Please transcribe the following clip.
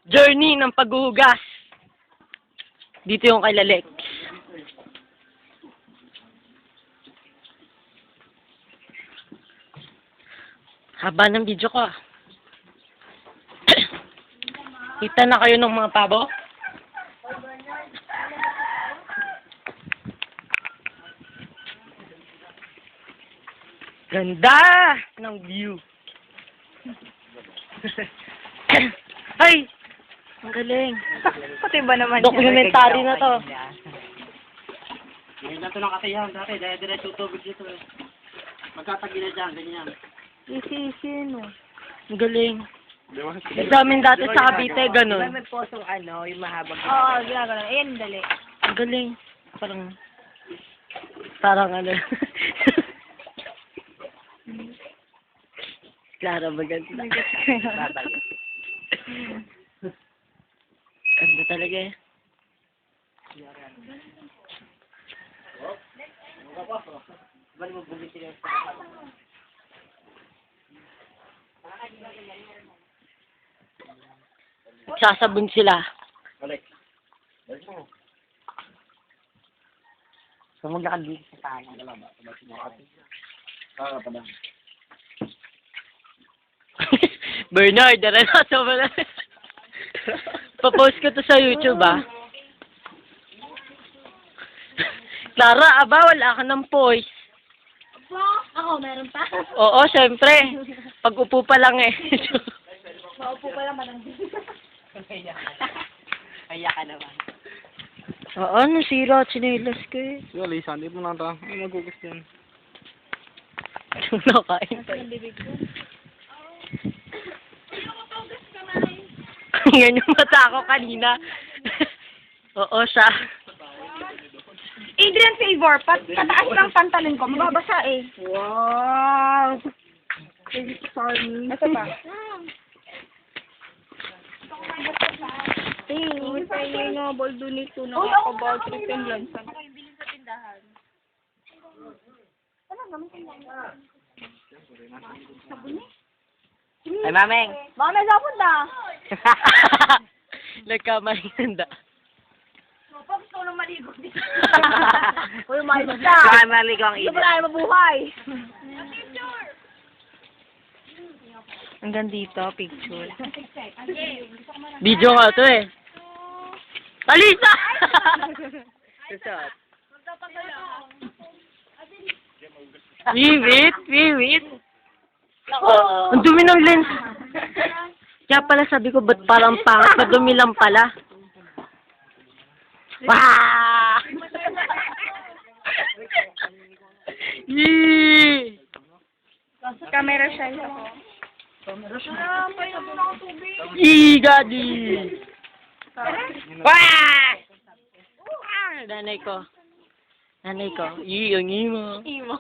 Journey ng paghuhugas. Dito yung kay Lalek. Haba ng video ko. Kita na kayo ng mga pabo? Ganda ng view. Ay! Ang galing. Pati ba naman Dokumentary na to. Ngayon na ito ng katayahan dati, dahil diretso tubig dito eh. Magkatagi na dyan, ganyan. Easy, no? Ang galing. Sa amin dati sa Cavite, ganun. May posong yung mahabang. Oo, ginagawa. Ayan, dali. Ang galing. Parang ano. Clara ba ganda? Ganda talaga eh. Sasabon sila. Balik. Balik mo. So maglakad dito sa tayo. Bernard, naranasan mo na. Pa-post ko to sa YouTube, ah. Clara, aba, wala ka ng poise. Ako, meron pa? Oo, syempre. Pag-upo pa lang eh. Maupo pa lang manang Kaya ka naman. Oo, nasira at sinilas ko eh. Sige, Lisa, hindi mo na ito. Ay, magugas yan. Nakain pa. Yan yung mata ko kanina. Oo, siya. Adrian Favor, pataas ng pantalon ko, mababasa eh. Wow! Sorry. Ito pa. Thanks. Ay, noble donate to nakakabawal trip and lunch. Ay, mameng. Mami, sabon na. Nagkamarinda. Pag gusto ko nang maligo dito. Uy, maligo ka. Saka maligo ang Hindi pa tayo mabuhay. Hanggang dito, picture. Video nga to eh. Alisa! Wiwit. Ang dumi ng lens. Kaya pala sabi ko, ba't parang pangat? Madumi lang pala. Wah! Yee! Camera siya. Yee, gadi! Wah! Nanay ko. Yee, ang imo. Imo.